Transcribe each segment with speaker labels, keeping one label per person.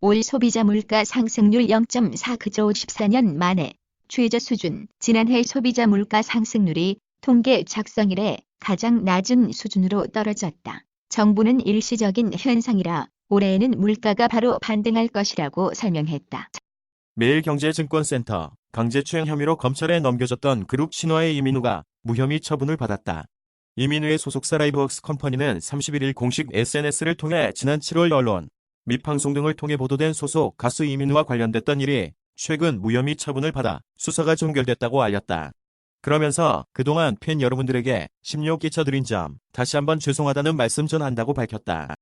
Speaker 1: 올 소비자 물가 상승률 0.4%조 14년 만에 최저 수준. 지난해 소비자 물가 상승률이 통계 작성 이래 가장 낮은 수준으로 떨어졌다. 정부는 일시적인 현상이라 올해에는 물가가 바로 반등할 것이라고 설명했다.
Speaker 2: 매일경제증권센터. 강제추행 혐의로 검찰에 넘겨졌던 그룹 신화의 이민우가 무혐의 처분을 받았다. 이민우의 소속사 라이브웍스 컴퍼니는 31일 공식 SNS를 통해 지난 7월 언론 및 방송 등을 통해 보도된 소속 가수 이민우와 관련됐던 일이 최근 무혐의 처분을 받아 수사가 종결됐다고 알렸다. 그러면서 그동안 팬 여러분들에게 심려 끼쳐드린 점 다시 한번 죄송하다는 말씀 전한다고 밝혔다.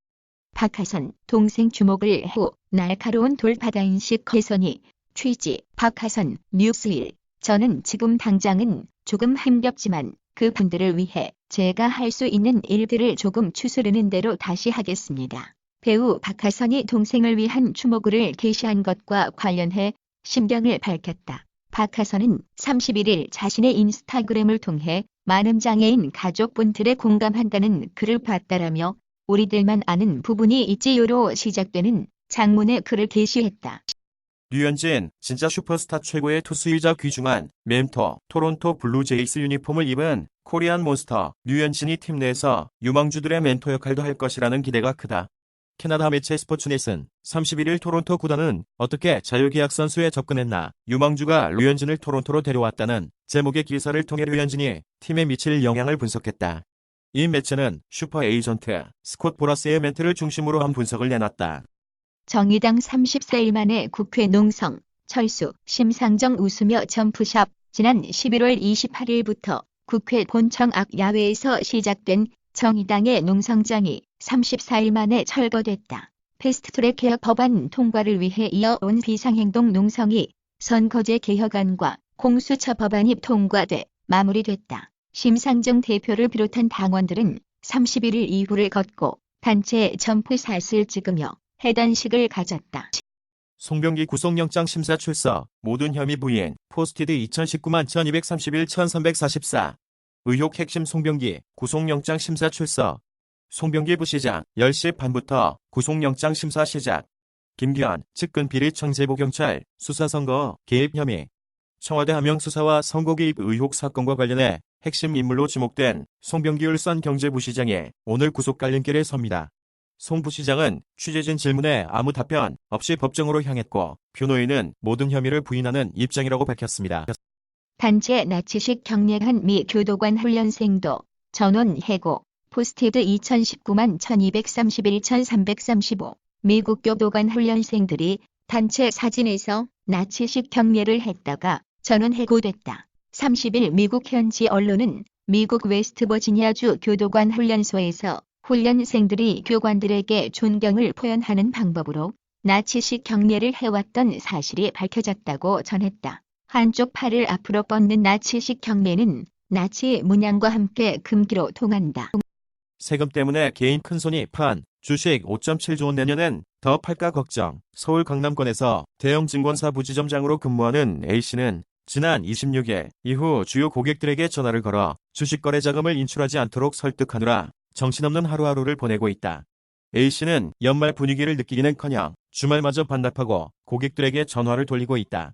Speaker 1: 박하선 동생 주목을 후 날카로운 돌파단식 개선이 취지. 박하선 뉴스1. 저는 지금 당장은 조금 힘겹지만 그분들을 위해 제가 할 수 있는 일들을 조금 추스르는 대로 다시 하겠습니다. 배우 박하선이 동생을 위한 추모글을 게시한 것과 관련해 심경을 밝혔다. 박하선은 31일 자신의 인스타그램을 통해 많은 장애인 가족분들의 공감한다는 글을 봤다라며 우리들만 아는 부분이 있지요로 시작되는 장문의 글을 게시했다.
Speaker 2: 류현진, 진짜 슈퍼스타 최고의 투수이자 귀중한 멘토. 토론토 블루제이스 유니폼을 입은 코리안 몬스터 류현진이 팀 내에서 유망주들의 멘토 역할도 할 것이라는 기대가 크다. 캐나다 매체 스포츠넷은 31일 토론토 구단은 어떻게 자유계약 선수에 접근했나 유망주가 류현진을 토론토로 데려왔다는 제목의 기사를 통해 류현진이 팀에 미칠 영향을 분석했다. 이 매체는 슈퍼 에이전트 스콧 보라스의 멘트를 중심으로 한 분석을 내놨다.
Speaker 1: 정의당 34일 만에 국회 농성, 철수, 심상정 웃으며 점프샵. 지난 11월 28일부터 국회 본청 앞 야외에서 시작된 정의당의 농성장이 34일 만에 철거됐다. 패스트트랙 개혁 법안 통과를 위해 이어온 비상행동 농성이 선거제 개혁안과 공수처 법안이 통과돼 마무리됐다. 심상정 대표를 비롯한 당원들은 31일 이후를 걷고 단체 점프샷을 찍으며 해단식을 가졌다.
Speaker 2: 송병기 구속영장 심사 출석, 모든 혐의 부인, 포스티드 2019만 1231 1344. 의혹 핵심 송병기, 구속영장 심사 출석. 송병기 부시장, 10시 반부터 구속영장 심사 시작. 김기현, 측근 비리 청제보경찰, 수사선거, 개입 혐의. 청와대 하명수사와 선거 개입 의혹 사건과 관련해 핵심 인물로 지목된 송병기 울산경제부시장이 오늘 구속 갈림길에 섭니다. 송 부시장은 취재진 질문에 아무 답변 없이 법정으로 향했고 변호인은 모든 혐의를 부인하는 입장이라고 밝혔습니다.
Speaker 1: 단체 나치식 경례한 미 교도관 훈련생도 전원 해고. 포스티드 2019만 1231 1335. 미국 교도관 훈련생들이 단체 사진에서 나치식 경례를 했다가 전원 해고됐다. 30일 미국 현지 언론은 미국 웨스트버지니아주 교도관 훈련소에서 훈련생들이 교관들에게 존경을 표현하는 방법으로 나치식 경례를 해왔던 사실이 밝혀졌다고 전했다. 한쪽 팔을 앞으로 뻗는 나치식 경례는 나치 문양과 함께 금기로 통한다.
Speaker 2: 세금 때문에 개인 큰손이 판 주식 5.7조 원 내년엔 더 팔까 걱정. 서울 강남권에서 대형 증권사 부지점장으로 근무하는 A씨는 지난 26일 이후 주요 고객들에게 전화를 걸어 주식 거래 자금을 인출하지 않도록 설득하느라 정신없는 하루하루를 보내고 있다. A씨는 연말 분위기를 느끼기는커녕 주말마저 반납하고 고객들에게 전화를 돌리고 있다.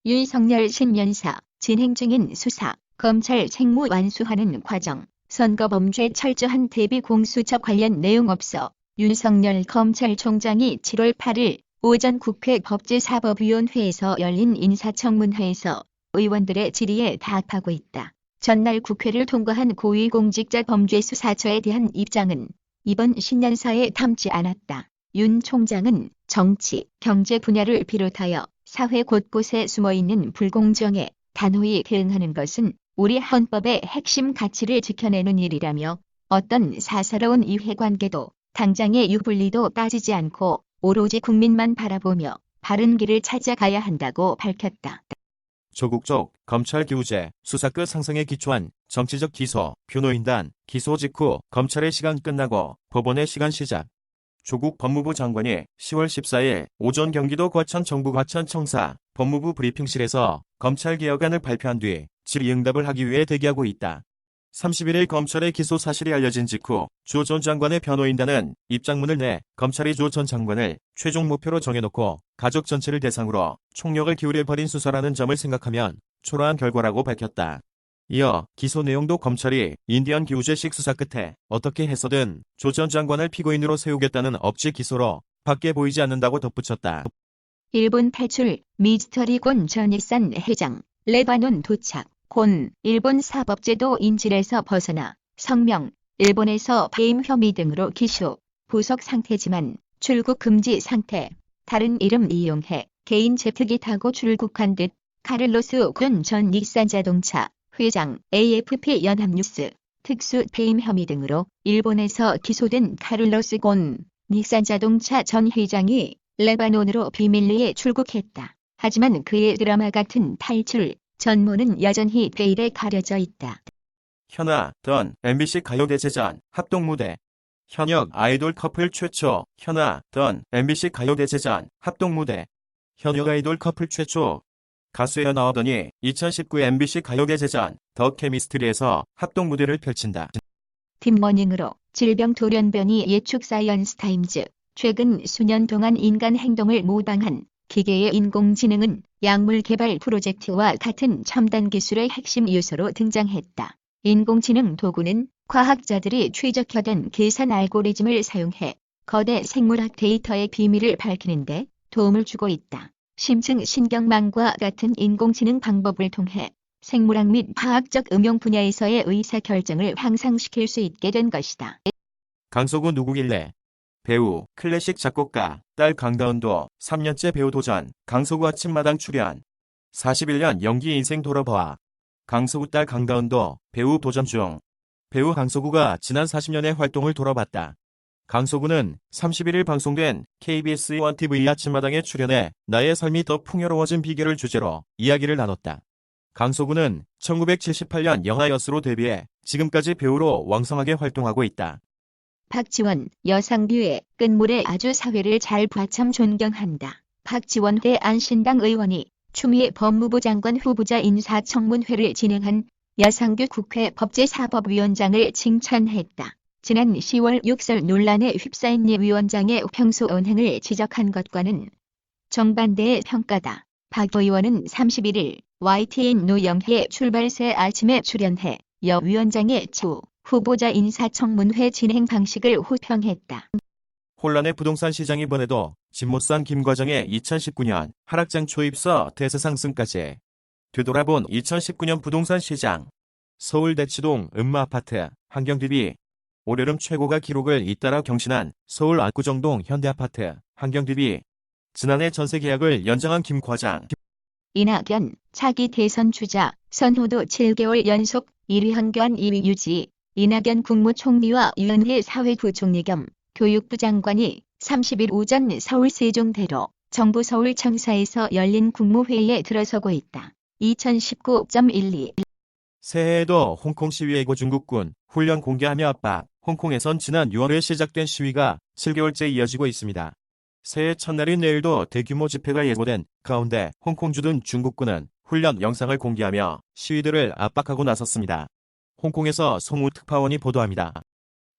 Speaker 1: 윤석열 신년사 진행 중인 수사, 검찰 책무 완수하는 과정, 선거범죄 철저한 대비 공수처 관련 내용 없어. 윤석열 검찰총장이 7월 8일 오전 국회 법제사법위원회에서 열린 인사청문회에서 의원들의 질의에 답하고 있다. 전날 국회를 통과한 고위공직자범죄수사처에 대한 입장은 이번 신년사에 담지 않았다. 윤 총장은 정치, 경제 분야를 비롯하여 사회 곳곳에 숨어있는 불공정에 단호히 대응하는 것은 우리 헌법의 핵심 가치를 지켜내는 일이라며 어떤 사사로운 이해관계도 당장의 유불리도 따지지 않고 오로지 국민만 바라보며 바른 길을 찾아가야 한다고 밝혔다.
Speaker 2: 조국적 검찰 기우제 수사끝 상승에 기초한 정치적 기소, 변호인단 기소 직후 검찰의 시간 끝나고 법원의 시간 시작. 조국 법무부 장관이 10월 14일 오전 경기도 과천 정부 과천청사 법무부 브리핑실에서 검찰개혁안을 발표한 뒤 질의응답을 하기 위해 대기하고 있다. 31일 검찰의 기소 사실이 알려진 직후 조 전 장관의 변호인단은 입장문을 내 검찰이 조 전 장관을 최종 목표로 정해놓고 가족 전체를 대상으로 총력을 기울여 벌인 수사라는 점을 생각하면 초라한 결과라고 밝혔다. 이어 기소 내용도 검찰이 인디언 기우제식 수사 끝에 어떻게 해서든 조 전 장관을 피고인으로 세우겠다는 억지 기소로 밖에 보이지 않는다고 덧붙였다.
Speaker 1: 일본 탈출, 미스터리 곤 전일산 회장, 레바논 도착, 곤, 일본 사법제도 인질에서 벗어나, 성명, 일본에서 배임 혐의 등으로 기소, 보석 상태지만 출국 금지 상태, 다른 이름 이용해 개인 제트기 타고 출국한 듯, 카를로스 곤 전 닛산 자동차 회장, AFP 연합뉴스, 특수 배임 혐의 등으로 일본에서 기소된 카를로스 곤 닛산 자동차 전 회장이 레바논으로 비밀리에 출국했다. 하지만 그의 드라마 같은 탈출 전모는 여전히 베일에 가려져 있다.
Speaker 2: 현아, 던 MBC 가요대제전 합동무대. 현역 아이돌 커플 최초. 현아, 던 MBC 가요대제전 합동무대. 현역 아이돌 커플 최초. 가수에 나오더니 2019 MBC 가요대제전 더 케미스트리에서 합동무대를 펼친다.
Speaker 1: 팀머닝으로 질병 돌연변이 예측 사이언스타임즈. 최근 수년 동안 인간 행동을 모방한 기계의 인공지능은 약물 개발 프로젝트와 같은 첨단 기술의 핵심 요소로 등장했다. 인공지능 도구는 과학자들이 최적화된 계산 알고리즘을 사용해 거대 생물학 데이터의 비밀을 밝히는 데 도움을 주고 있다. 심층 신경망과 같은 인공지능 방법을 통해 생물학 및 화학적 응용 분야에서의 의사결정을 향상시킬 수 있게 된 것이다.
Speaker 2: 강서구 누구길래? 배우, 클래식 작곡가, 딸 강다은도 3년째 배우 도전, 강서구 아침마당 출연. 41년 연기 인생 돌아봐. 강서구 딸 강다은도 배우 도전 중. 배우 강서구가 지난 40년의 활동을 돌아봤다. 강서구는 31일 방송된 KBS 1TV 아침마당에 출연해 나의 삶이 더 풍요로워진 비결을 주제로 이야기를 나눴다. 강서구는 1978년 영화 여수로 데뷔해 지금까지 배우로 왕성하게 활동하고 있다.
Speaker 1: 박지원, 여상뷰의 끝물에 아주 사회를 잘 봐 참 존경한다. 박지원 대안신당 의원이 추미애 법무부 장관 후보자 인사청문회를 진행한 여상뷰 국회 법제사법위원장을 칭찬했다. 지난 10월 욕설 논란에 휩싸인 이 위원장의 평소 언행을 지적한 것과는 정반대의 평가다. 박 의원은 31일 YTN 노영희 출발새 아침에 출연해 여 위원장의 추 후보자 인사청문회 진행 방식을 호평했다.
Speaker 2: 혼란의 부동산 시장 이번에도 집 못 산 김 과장의 2019년 하락장 초입서 대세 상승까지. 되돌아본 2019년 부동산 시장. 서울 대치동 음마아파트 한경DB. 올여름 최고가 기록을 잇따라 경신한 서울 압구정동 현대아파트 한경DB. 지난해 전세 계약을 연장한 김 과장.
Speaker 1: 이낙연 차기 대선 주자 선호도 7개월 연속 1위 한교안 2위 유지. 이낙연 국무총리와 유은혜 사회부총리 겸 교육부 장관이 30일 오전 서울 세종대로 정부 서울청사에서 열린 국무회의에 들어서고 있다. 2019.12
Speaker 2: 새해에도 홍콩 시위 예고 중국군 훈련 공개하며 압박. 홍콩에선 지난 6월에 시작된 시위가 7개월째 이어지고 있습니다. 새해 첫날인 내일도 대규모 집회가 예고된 가운데 홍콩 주둔 중국군은 훈련 영상을 공개하며 시위들을 압박하고 나섰습니다. 홍콩에서 송우 특파원이 보도합니다.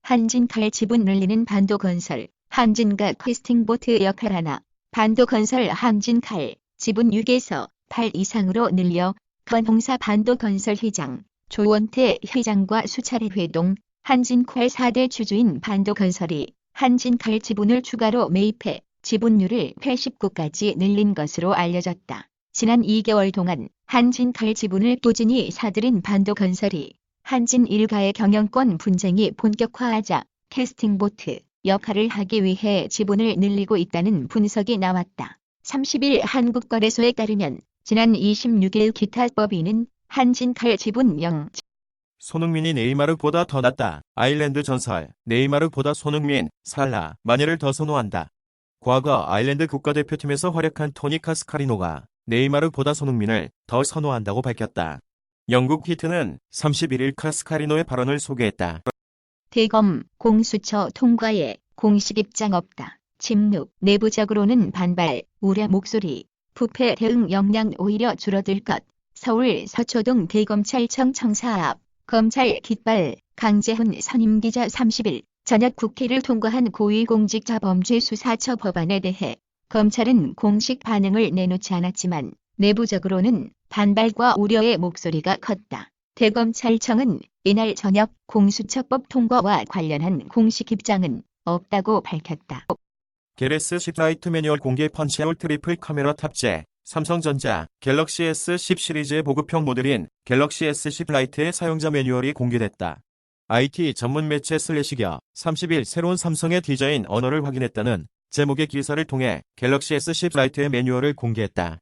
Speaker 1: 한진칼 지분 늘리는 반도건설, 한진가 캐스팅보트 역할 하나, 반도건설 한진칼 지분 6에서 8 이상으로 늘려 건홍사 반도건설 회장, 조원태 회장과 수차례 회동, 한진칼 4대 주주인 반도건설이 한진칼 지분을 추가로 매입해 지분율을 89까지 늘린 것으로 알려졌다. 지난 2개월 동안 한진칼 지분을 꾸준히 사들인 반도건설이 한진 일가의 경영권 분쟁이 본격화하자 캐스팅보트 역할을 하기 위해 지분을 늘리고 있다는 분석이 나왔다. 30일 한국거래소에 따르면 지난 26일 기타법인은 한진칼 지분 0.
Speaker 2: 손흥민이 네이마르보다 더 낫다. 아일랜드 전설. 네이마르보다 손흥민, 살라, 마네를 더 선호한다. 과거 아일랜드 국가대표팀에서 활약한 토니 카스카리노가 네이마르보다 손흥민을 더 선호한다고 밝혔다. 영국 히트는 31일 카스카리노의 발언을 소개했다.
Speaker 1: 대검 공수처 통과에 공식 입장 없다. 침묵. 내부적으로는 반발, 우려 목소리. 부패 대응 역량 오히려 줄어들 것. 서울 서초동 대검찰청 청사 앞 검찰 깃발, 강재훈 선임기자 30일 저녁 국회를 통과한 고위공직자범죄수사처 법안에 대해 검찰은 공식 반응을 내놓지 않았지만 내부적으로는 반발과 우려의 목소리가 컸다. 대검찰청은 이날 저녁 공수처법 통과와 관련한 공식 입장은 없다고 밝혔다.
Speaker 2: 갤럭시 S10 라이트 매뉴얼 공개 펀치아웃 트리플 카메라 탑재. 삼성전자 갤럭시 S10 시리즈의 보급형 모델인 갤럭시 S10 라이트의 사용자 매뉴얼이 공개됐다. IT 전문 매체 슬래시가 30일 새로운 삼성의 디자인 언어를 확인했다는 제목의 기사를 통해 갤럭시 S10 라이트의 매뉴얼을 공개했다.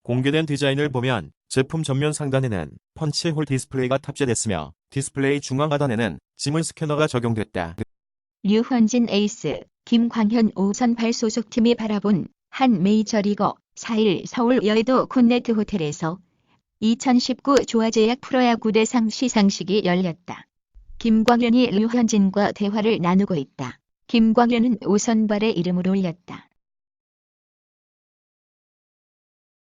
Speaker 2: 공개된 디자인을 보면 제품 전면 상단에는 펀치홀 디스플레이가 탑재됐으며 디스플레이 중앙 하단에는 지문 스캐너가 적용됐다.
Speaker 1: 류현진 에이스, 김광현 오선발 소속팀이 바라본 한 메이저리거 4일 서울 여의도 콘네트 호텔에서 2019 조화제약 프로야구 대상 시상식이 열렸다. 김광현이 류현진과 대화를 나누고 있다. 김광현은 오선발의 이름을 올렸다.